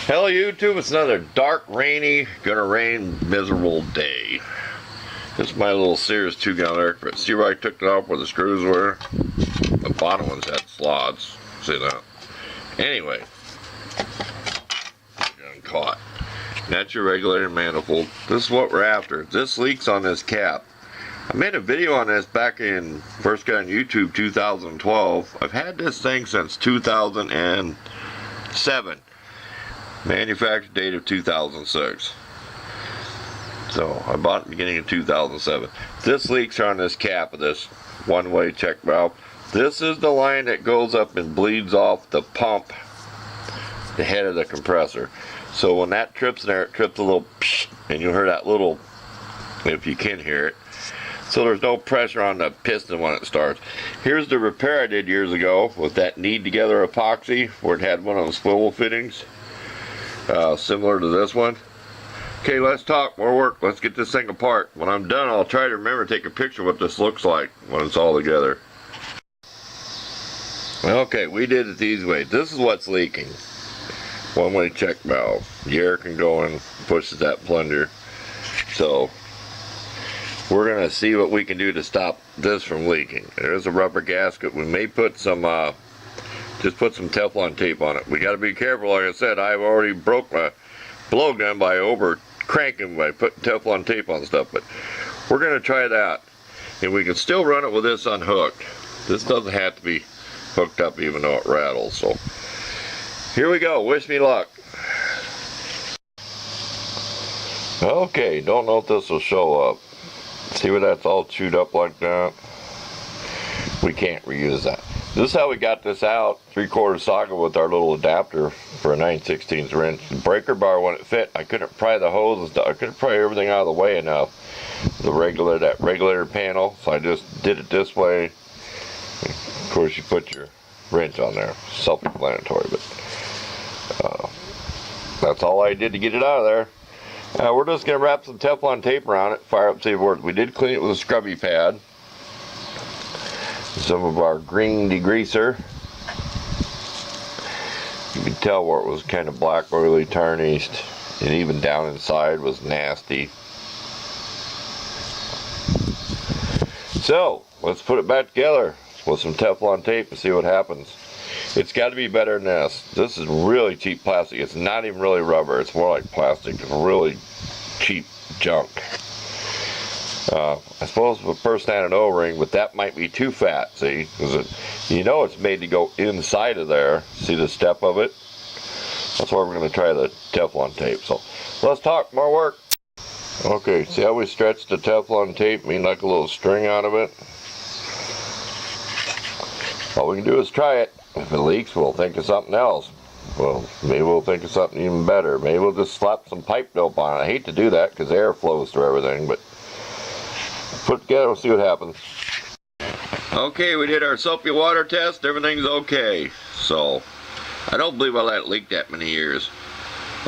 Hello YouTube, it's another dark, rainy, gonna rain, miserable day. This is my little Sears 2-gallon electric. See where I took it off where the screws were? The bottom ones had slots. See that? Anyway, got caught. That's your regulator manifold. This is what we're after. This leaks on this cap. I made a video on this back in, first got on YouTube, 2012. I've had this thing since 2007. Manufactured date of 2006. So I bought it at the beginning of 2007. This leaks on this cap of this one-way check valve. This is the line that goes up and bleeds off the pump, the head of the compressor. So when that trips in there, it trips a little psh, and you'll hear that little, if you can hear it. So there's no pressure on the piston when it starts. Here's the repair I did years ago with that knead together epoxy where it had one of the swivel fittings. Similar to this one. Okay, let's talk more work. Let's get this thing apart. When I'm done, I'll try to remember to take a picture of what this looks like when it's all together. Okay, we did it the easy way. This is what's leaking. One-way check valve. The air can go and pushes that plunger. So we're gonna see what we can do to stop this from leaking. There's a rubber gasket. We may put some just put some Teflon tape on it. We got to be careful. Like I said, I've already broke my blowgun by over cranking by putting Teflon tape on stuff, but we're going to try that. And we can still run it with this unhooked. This doesn't have to be hooked up even though it rattles. So here we go. Wish me luck. Okay, don't know if this will show up. See where that's all chewed up like that? We can't reuse that. This is how we got this out, 3/4 socket with our little adapter for a 9/16 wrench. The breaker bar, when it fit, I couldn't pry the hose and stuff. I couldn't pry everything out of the way enough. That regulator panel, so I just did it this way. Of course, you put your wrench on there, self-explanatory, but that's all I did to get it out of there. We're just going to wrap some Teflon tape around it, fire up, see if it works. We did clean it with a scrubby pad. Some of our green degreaser. You can tell where it was kind of black, oily, tarnished, and even down inside was nasty. So let's put it back together with some Teflon tape and see what happens. It's got to be better than this. This is really cheap plastic. It's not even really rubber. It's more like plastic. It's really cheap junk. I suppose the first hand an O-ring, but that might be too fat, see? Because you know it's made to go inside of there. See the step of it? That's why we're going to try the Teflon tape. So let's talk more work. Okay, see how we stretched the Teflon tape, made like a little string out of it? All we can do is try it. If it leaks, we'll think of something else. Well, maybe we'll think of something even better. Maybe we'll just slap some pipe dope on it. I hate to do that because air flows through everything, but put it together, we'll see what happens. Okay, we did our soapy water test. Everything's okay. So, I don't believe I let it leak that many years.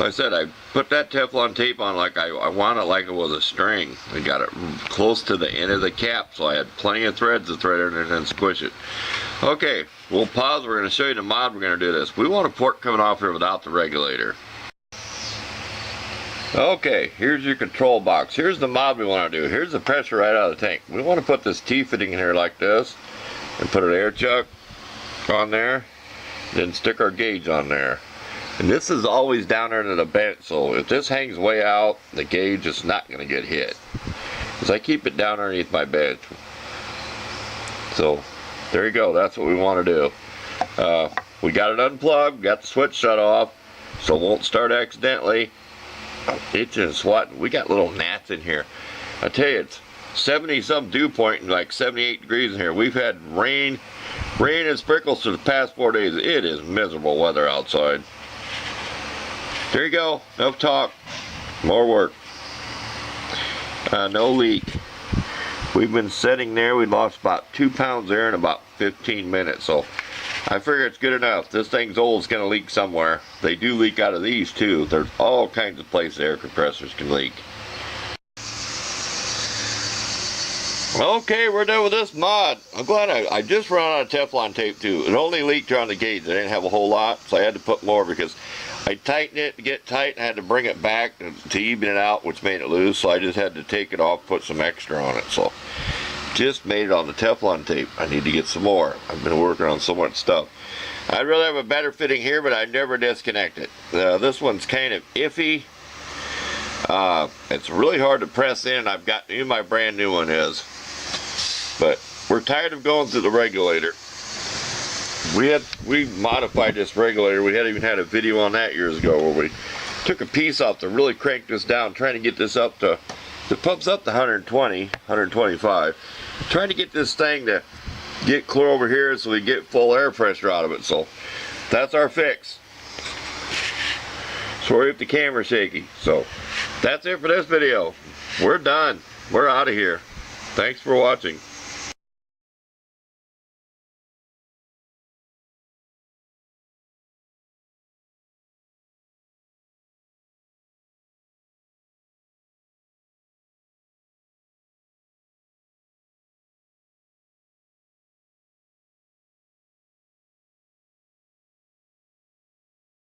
Like I said, I put that Teflon tape on like I want it like it was a string. I got it close to the end of the cap, so I had plenty of threads to thread in and then squish it. Okay, we'll pause. We're going to show you the mod we're going to do this. We want a port coming off here without the regulator. Okay, here's your control box. Here's the mod we want to do. Here's the pressure right out of the tank. We want to put this T-fitting in here like this and put an air chuck on there, then stick our gauge on there. And this is always down there to the bench, so if this hangs way out, the gauge is not going to get hit. Because I keep it down underneath my bench. So, there you go. That's what we want to do. We got it unplugged, got the switch shut off, so it won't start accidentally. Itching and swatting. We got little gnats in here. I tell you, it's 70 some dew point and like 78 degrees in here. We've had rain and sprinkles for the past 4 days. It is miserable weather outside. There you go. Enough talk. More work. No leak. We've been sitting there. We lost about 2 pounds there in about 15 minutes. So I figure it's good enough. This thing's old. It's going to leak somewhere. They do leak out of these too. There's all kinds of places air compressors can leak. Okay, we're done with this mod. I'm glad I just ran out of Teflon tape too. It only leaked around the gauge. I didn't have a whole lot, so I had to put more because I tightened it to get tight and I had to bring it back to even it out, which made it loose. So I just had to take it off, put some extra on it. So just made it on the Teflon tape. I need to get some more. I've been working on so much stuff. I'd rather have a better fitting here, but I never disconnect it. This one's kind of iffy. It's really hard to press in. I've got my brand new one is. But we're tired of going through the regulator. We modified this regulator. We had even had a video on that years ago where we took a piece off to really crank this down, trying to get this up to, it pumps up to 120, 125. Trying to get this thing to get clear over here so we get full air pressure out of it. So that's our fix. Sorry if the camera's shaky. So that's it for this video. We're done. We're out of here. Thanks for watching.